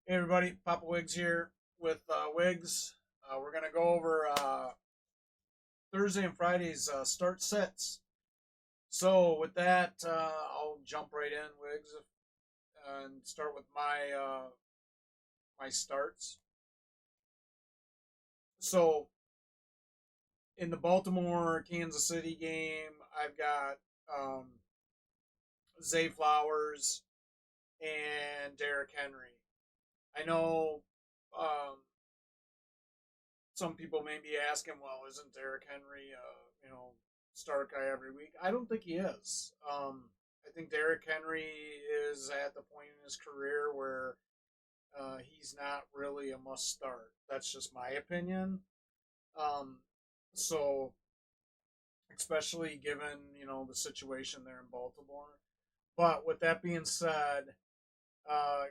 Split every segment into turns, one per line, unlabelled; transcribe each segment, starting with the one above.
Hey everybody, Papa Wiggs here with Wiggs. We're gonna go over Thursday and Friday's start sets. So with that, I'll jump right in, Wiggs, and start with my starts. So in the Baltimore Kansas City game, I've got Zay Flowers and Derrick Henry. I know um, some people may be asking, well, isn't Derrick Henry, start guy every week? I don't think he is. I think Derrick Henry is at the point in his career where he's not really a must start. That's just my opinion. Um, so, especially given the situation there in Baltimore. But with that being said, uh,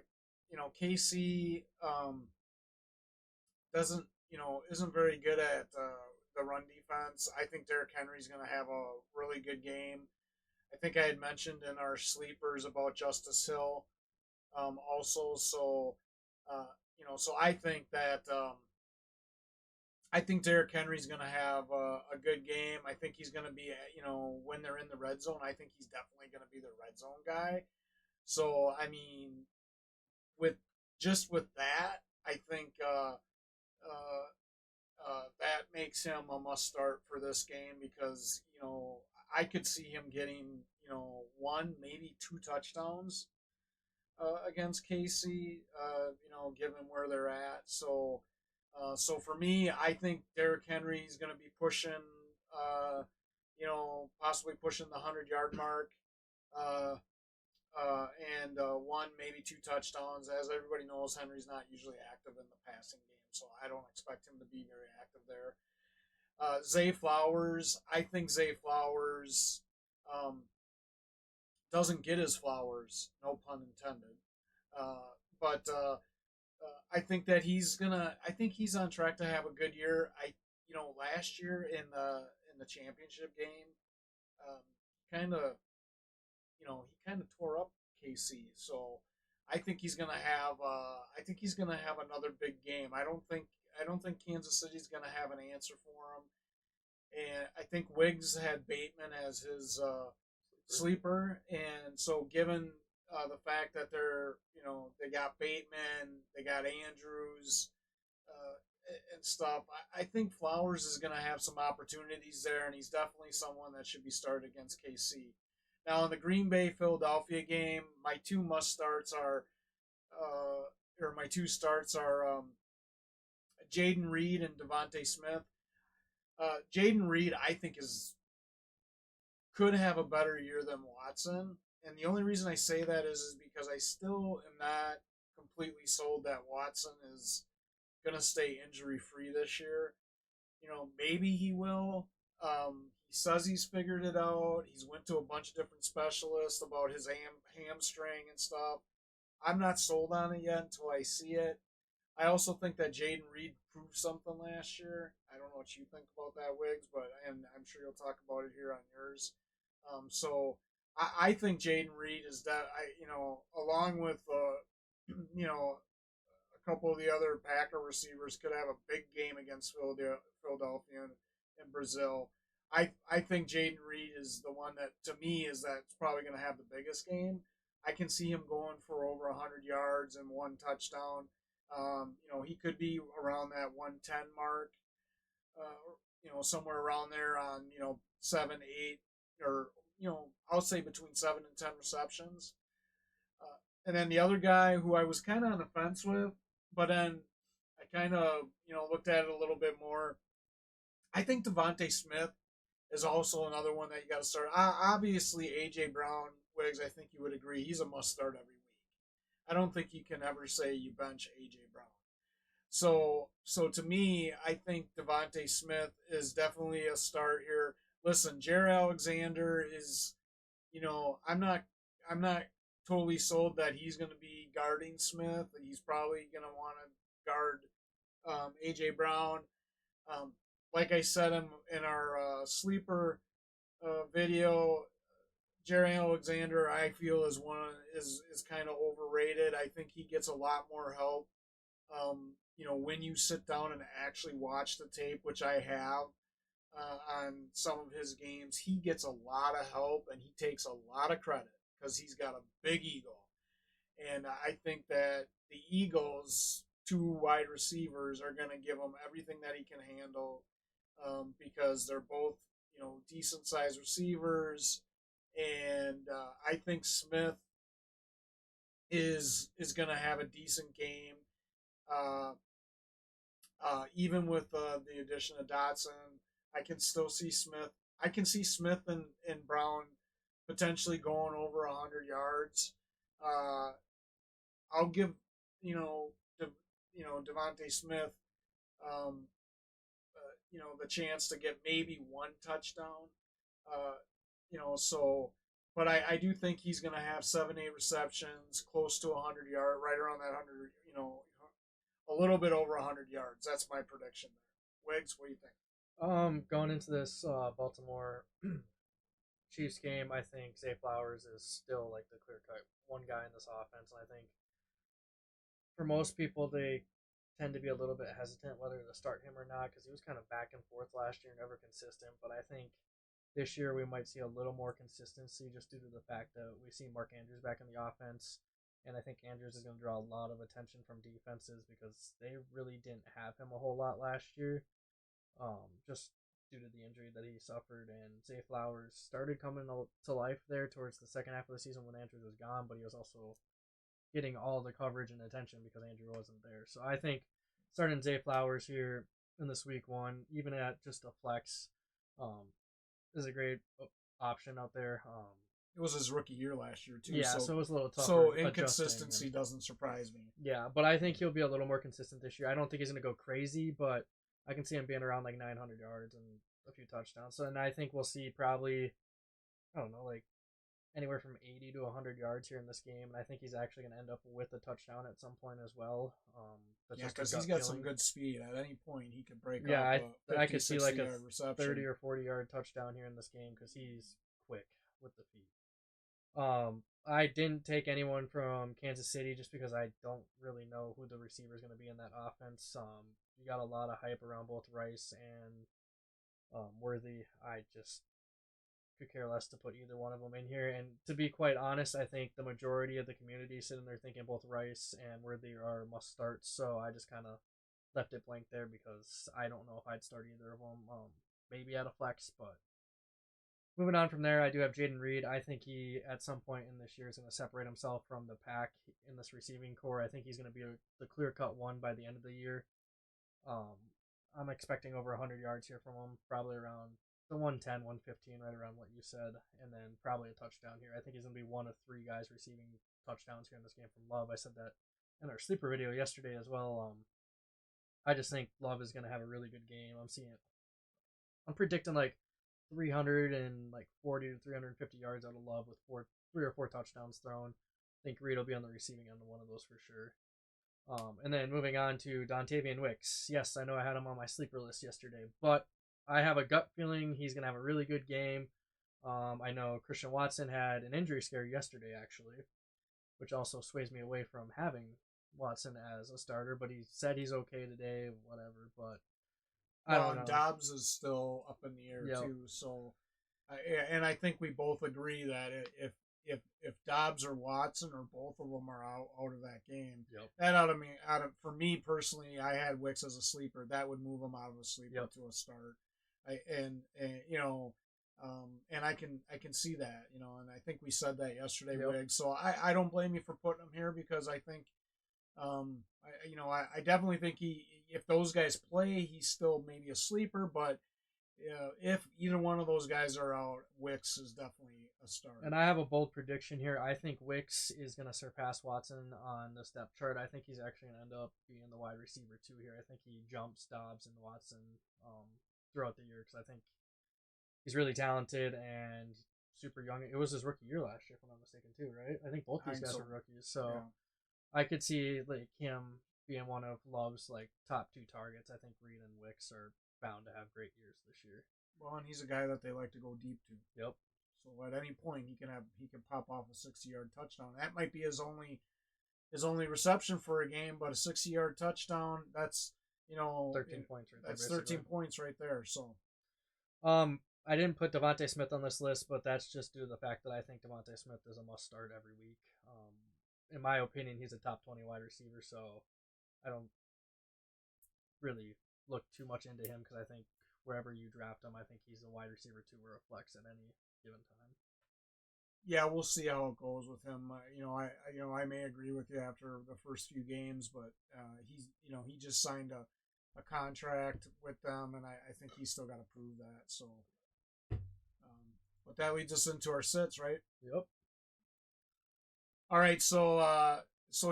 KC doesn't isn't very good at the run defense. I think Derrick Henry's going to have a really good game. I think I had mentioned in our sleepers about Justice Hill also. So uh, so I think Derrick Henry's going to have a good game. I think he's going to be when they're in the red zone. I think he's definitely going to be the red zone guy. So I mean, with with that, I think. Uh, that makes him a must start for this game because I could see him getting one maybe two touchdowns against Casey. Given where they're at, so for me, I think Derrick Henry is going to be pushing, possibly pushing the 100-yard mark. Uh, uh, and one, maybe two touchdowns. As everybody knows, Henry's not usually active in the passing game, so I don't expect him to be very active there. Zay Flowers, I think Zay Flowers um, doesn't get his flowers, no pun intended. But I think that I think he's on track to have a good year. Last year in the championship game, um, kind of he kind of tore up KC. So I think he's gonna have another big game. I don't think Kansas City's gonna have an answer for him. And I think Wiggs had Bateman as his sleeper, and so given the fact that they got Bateman, they got Andrews, uh, and stuff. I think Flowers is going to have some opportunities there, and he's definitely someone that should be started against KC. Now in the Green Bay Philadelphia game, my two must starts are, or my two starts are Jaden Reed and Devontae Smith. Jaden Reed, I think, is could have a better year than Watson, and the only reason I say that is because I still am not completely sold that Watson is going to stay injury free this year. Maybe he will. He says he's figured it out. He's went to a bunch of different specialists about his hamstring and stuff. I'm not sold on it yet until I see it. I also think that Jaden Reed proved something last year. I don't know what you think about that, Wiggs, but and I'm sure you'll talk about it here on yours. So I think Jaden Reed is that along with a couple of the other Packer receivers could have a big game against Philadelphia and Brazil. I think Jaden Reed is the one that to me is that's probably going to have the biggest game. I can see him going for over 100 yards and one touchdown. He could be around that 110 mark, somewhere around there on, 7, 8, or, I'll say between 7 and 10 receptions. And then the other guy who I was kind of on the fence with, but then I kind of, looked at it a little bit more. I think Devontae Smith is also another one that you got to start. Obviously, AJ Brown, Wiggs, I think you would agree, he's a must start every week. I don't think you can ever say you bench AJ Brown. So to me, I think Devontae Smith is definitely a start here. Listen, Jared Alexander is, I'm not totally sold that he's going to be guarding Smith. He's probably going to want to guard AJ Brown. Um, like I said in our sleeper video, Jerry Alexander, I feel is kind of overrated. I think he gets a lot more help. When you sit down and actually watch the tape, which I have on some of his games, he gets a lot of help and he takes a lot of credit because he's got a big ego. And I think that the Eagles' two wide receivers are going to give him everything that he can handle because they're both, decent sized receivers. And I think Smith is going to have a decent game. Uh, Even with the addition of Dotson, I can still see Smith. I can see Smith and Brown potentially going over 100 yards. Uh, I'll give De, Devontae Smith um, the chance to get maybe one touchdown. Uh, so but I do think he's going to have 7-8 receptions, close to 100 yards, right around that 100. A little bit over 100 yards. That's my prediction there. Wiggs, what do you think?
Going into this Baltimore Chiefs game, I think Zay Flowers is still like the clear cut one guy in this offense, and I think for most people they tend to be a little bit hesitant whether to start him or not because he was kind of back and forth last year, never consistent. But I think this year we might see a little more consistency just due to the fact that we see Mark Andrews back in the offense. And I think Andrews is going to draw a lot of attention from defenses because they really didn't have him a whole lot last year, just due to the injury that he suffered. And Zay Flowers started coming to life there towards the second half of the season when Andrews was gone, but he was also getting all the coverage and attention because Andrew wasn't there. So I think starting Zay Flowers here in this week one, even at just a flex, um, is a great option out there.
It was his rookie year last year too.
Yeah, so it was a little tougher.
So inconsistency doesn't surprise me.
Yeah, but I think he'll be a little more consistent this year. I don't think he's going to go crazy, but I can see him being around like 900 yards and a few touchdowns. So, and I think we'll see probably, I don't know, like anywhere from 80 to 100 yards here in this game. And I think he's actually going to end up with a touchdown at some point as well.
Yeah, because he's got some good speed. At any point, he could break
yeah,
up
I could see like a
reception.
30 or 40 yard touchdown here in this game because he's quick with the feet. I didn't take anyone from Kansas City just because I don't really know who the receiver is going to be in that offense. You got a lot of hype around both Rice and Worthy. I just could care less to put either one of them in here. And to be quite honest, I think the majority of the community is sitting there thinking both Rice and Worthy are must starts. So I just kind of left it blank there because I don't know if I'd start either of them. Maybe at a flex, but moving on from there, I do have Jaden Reed. I think he, at some point in this year, is going to separate himself from the pack in this receiving core. I think he's going to be the clear-cut one by the end of the year. I'm expecting over 100 yards here from him, probably around the 110, 115, right around what you said, and then probably a touchdown here. I think he's going to be one of three guys receiving touchdowns here in this game from Love. I said that in our sleeper video yesterday as well. I just think Love is going to have a really good game. I'm predicting like 340 to 350 yards out of Love with 3 or 4 touchdowns thrown. I think Reed will be on the receiving end of one of those for sure. And then moving on to Dontavian Wicks. Yes, I know I had him on my sleeper list yesterday, but I have a gut feeling he's going to have a really good game. I know Christian Watson had an injury scare yesterday, actually, which also sways me away from having Watson as a starter, but he said he's okay today, whatever, but I don't know.
Dobbs is still up in the air too, so and I think we both agree that if Dobbs or Watson or both of them are out of that game, that for me personally, I had Wicks as a sleeper. That would move him out of a sleeper to a start. And I can see that, and I think we said that yesterday, Wiggs. So I don't blame you for putting him here because I think, I definitely think if those guys play, he's still maybe a sleeper, but if either one of those guys are out, Wicks is definitely a starter.
And I have a bold prediction here. I think Wicks is going to surpass Watson on the step chart. I think he's actually going to end up being the wide receiver too here. I think he jumps Dobbs and Watson throughout the year because I think he's really talented and super young. It was his rookie year last year, if I'm not mistaken, too, right? I think both these guys are rookies, so I could see like him being one of Love's like top 2 targets. I think Reed and Wicks are bound to have great years this year.
Well, and he's a guy that they like to go deep to.
Yep.
So at any point he can pop off a 60-yard touchdown. That might be his only reception for a game, but a 60-yard touchdown, that's
13 points right there,
that's
basically.
13 points right there. So
I didn't put Devontae Smith on this list, but that's just due to the fact that I think Devontae Smith is a must start every week. In my opinion, he's a top 20 wide receiver, so I don't really look too much into him because I think wherever you draft him, I think he's a wide receiver too or a flex at any given time.
yeah, we'll see how it goes with him. I may agree with you after the first few games, but he just signed a contract with them, and I think he's still got to prove that. So, but that leads us into our sits, right?
Yep.
All right, so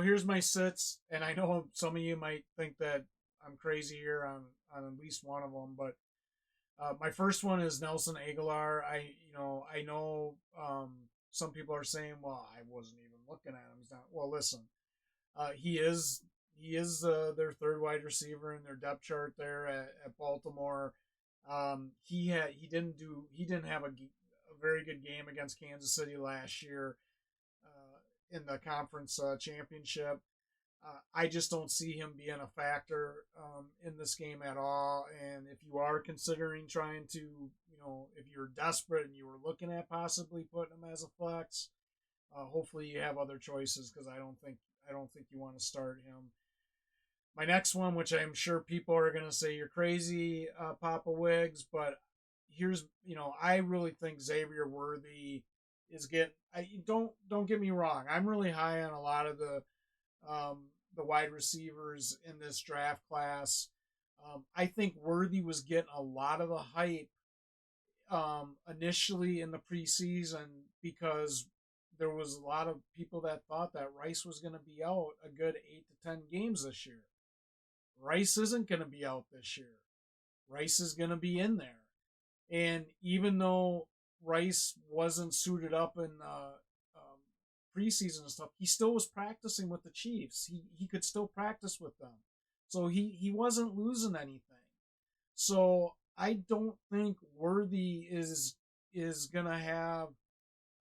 here's my sits, and I know some of you might think that I'm crazy here on at least one of them, but my first one is Nelson Aguilar. I know some people are saying, well, I wasn't even looking at him. He's not. Well, listen, he is their third wide receiver in their depth chart there at Baltimore. He didn't have a very good game against Kansas City last year in the conference championship. I just don't see him being a factor in this game at all. And if you are considering trying to, if you're desperate and you were looking at possibly putting him as a flex, hopefully you have other choices because I don't think you want to start him. My next one, which I'm sure people are going to say you're crazy, Papa Wiggs, but I really think Xavier Worthy is getting. Don't get me wrong. I'm really high on a lot of the wide receivers in this draft class. I think Worthy was getting a lot of the hype initially in the preseason because there was a lot of people that thought that Rice was going to be out a good 8 to 10 games this year. Rice isn't going to be out this year. Rice is going to be in there. And even though Rice wasn't suited up in preseason and stuff, he still was practicing with the Chiefs. He could still practice with them. So he wasn't losing anything. So I don't think Worthy is gonna have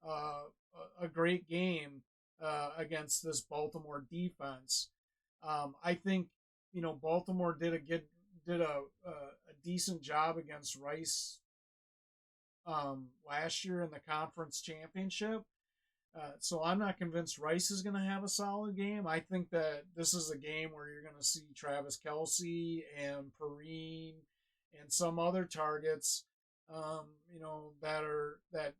a great game against this Baltimore defense. I think Baltimore did a decent job against Rice last year in the conference championship. So I'm not convinced Rice is going to have a solid game. I think that this is a game where you're going to see Travis Kelce and Perrine and some other targets, that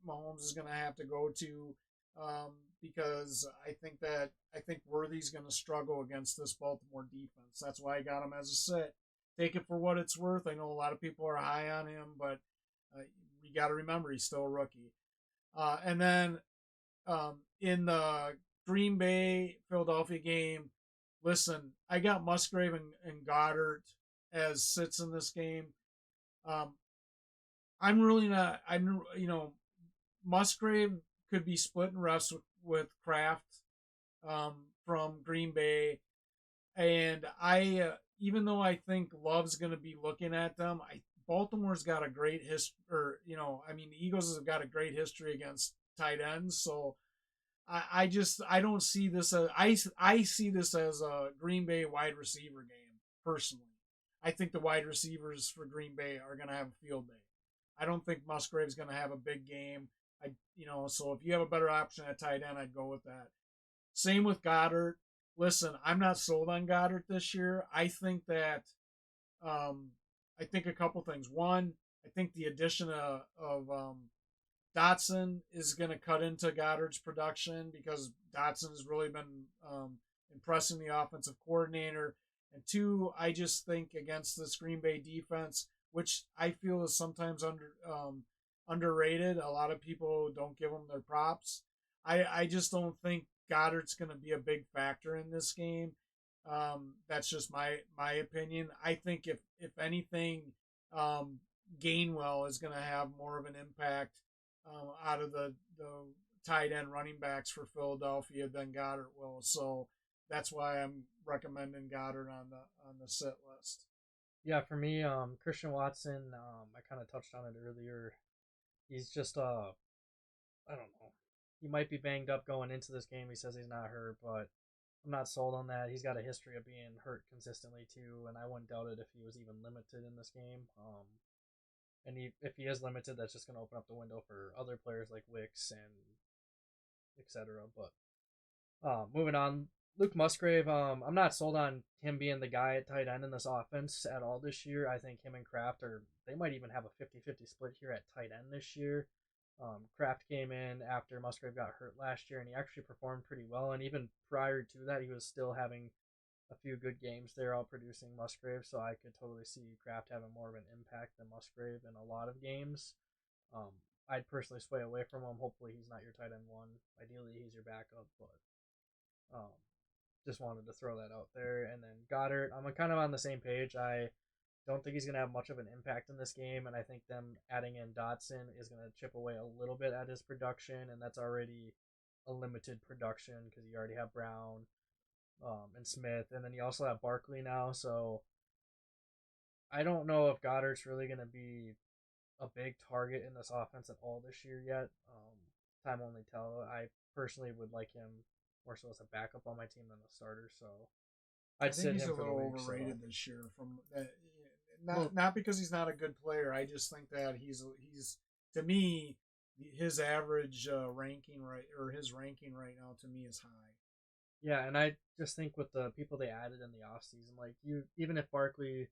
Mahomes is going to have to go to, because I think Worthy's going to struggle against this Baltimore defense. That's why I got him as a sit. Take it for what it's worth. I know a lot of people are high on him, but you got to remember he's still a rookie. And then in the Green Bay Philadelphia game, listen, I got Musgrave and Goddard as sits in this game. I'm really not. Musgrave could be splitting refs with Kraft from Green Bay, and I even though I think Love's going to be looking at them, Baltimore's got a great history, the Eagles have got a great history against tight ends, so I don't see this as I see this as a Green Bay wide receiver game personally. I think the wide receivers for Green Bay are going to have a field day. I don't think Musgrave's going to have a big game. So if you have a better option at tight end, I'd go with that. Same with Goddard. Listen, I'm not sold on Goddard this year. I think that I think a couple things. One, I think the addition of Dotson is going to cut into Goddard's production because Dotson has really been impressing the offensive coordinator. And two, I just think against this Green Bay defense, which I feel is sometimes underrated, a lot of people don't give them their props. I just don't think Goddard's going to be a big factor in this game. That's just my opinion. I think if anything, Gainwell is going to have more of an impact out of the tight end running backs for Philadelphia than Goddard will. So that's why I'm recommending Goddard on the sit list.
Yeah, for me, Christian Watson, I kind of touched on it earlier. He's just I don't know. He might be banged up going into this game. He says he's not hurt, but I'm not sold on that. He's got a history of being hurt consistently too, and I wouldn't doubt it if he was even limited in this game. And if he is limited, that's just going to open up the window for other players like Wicks and etc. But moving on, Luke Musgrave. I'm not sold on him being the guy at tight end in this offense at all this year. I think him and Kraft they might even have a 50-50 split here at tight end this year. Kraft came in after Musgrave got hurt last year, and he actually performed pretty well. And even prior to that, he was still having a few good games there, all producing Musgrave. So I could totally see Kraft having more of an impact than Musgrave in a lot of games. Um, I'd personally sway away from him. Hopefully, he's not your tight end one. Ideally, he's your backup, but um, just wanted to throw that out there. And then Goddard, I'm kind of on the same page. I don't think he's going to have much of an impact in this game, and I think them adding in Dotson is going to chip away a little bit at his production, and that's already a limited production because you already have Brown and Smith, and then you also have Barkley now. So I don't know if Goddard's really going to be a big target in this offense at all this year yet. Time only tell. I personally would like him more so as a backup on my team than a starter, so
I
I'd
think
sit
he's
him
a
for the
little
week.
overrated
So.
this year. From
Well,
not because he's not a good player. I just think that he's to me his average ranking right or his ranking right now to me is high.
yeah, and I just think with the people they added in the offseason, like you, even if Barkley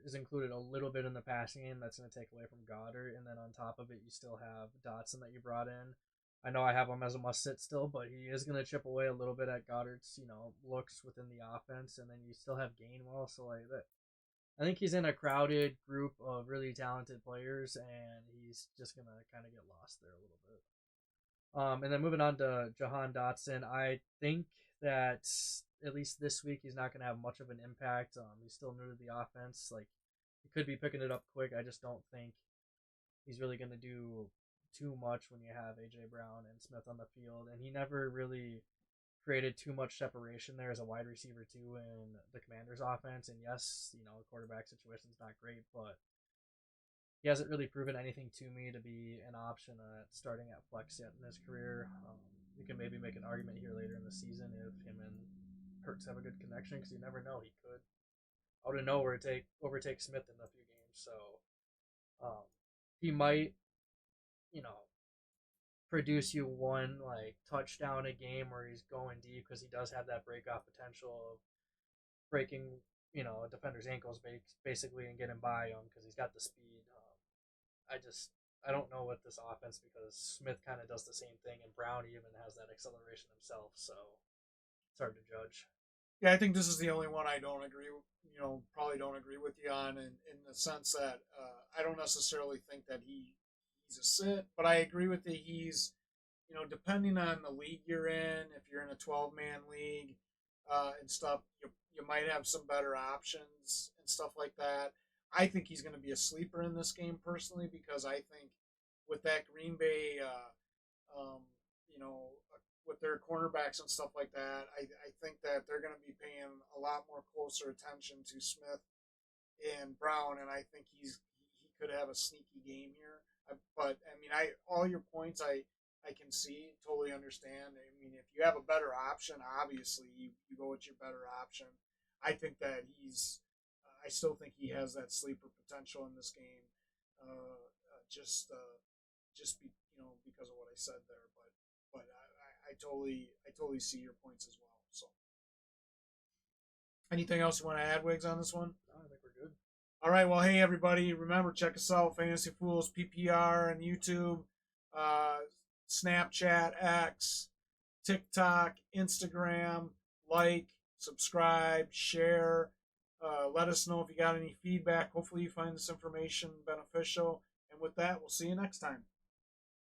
is included a little bit in the passing game, that's going to take away from Goddard, and then on top of it, you still have Dotson that you brought in. I know I have him as a must sit still, but he is going to chip away a little bit at Goddard's looks within the offense, and then you still have Gainwell, so like that. I think he's in a crowded group of really talented players, and he's just gonna kind of get lost there a little bit. And then moving on to Jahan Dotson, I think that at least this week he's not going to have much of an impact. He's still new to the offense. Like he could be picking it up quick. I just don't think he's really going to do too much when you have AJ Brown and Smith on the field. And he never really created too much separation there as a wide receiver too in the Commanders' offense. And yes, the quarterback situation is not great, but he hasn't really proven anything to me to be an option at starting at flex yet in his career. You can maybe make an argument here later in the season if him and Hurts have a good connection because you never know. He could out of nowhere overtake Smith in a few games. So um, he might, you know, produce you one like touchdown a game where he's going deep because he does have that breakoff potential of breaking, a defender's ankles basically and getting by him because he's got the speed. I don't know with this offense because Smith kind of does the same thing, and Brown even has that acceleration himself. So it's hard to judge.
Yeah, I think this is the only one I don't agree. Probably don't agree with you on, in the sense that I don't necessarily think that he's a sit, but I agree with you. He's depending on the league you're in, if you're in a 12-man league and stuff, you might have some better options and stuff like that. I think he's going to be a sleeper in this game personally because I think with that Green Bay, you know, with their cornerbacks and stuff like that, I think that they're going to be paying a lot more closer attention to Smith and Brown, and I think he could have a sneaky game here. But I mean, I all your points I can see, totally understand. I mean, if you have a better option, obviously you go with your better option. I think that I still think he has that sleeper potential in this game. Just because of what I said there, but I totally see your points as well. So, anything else you want to add, Wiggs, on this one?
No, I think we're good.
All right. Well, hey everybody, remember check us out, Fantasy Fools PPR on YouTube, uh, Snapchat, X, TikTok, Instagram. Like, subscribe, share. Let us know if you got any feedback. Hopefully, you find this information beneficial. And with that, we'll see you next time.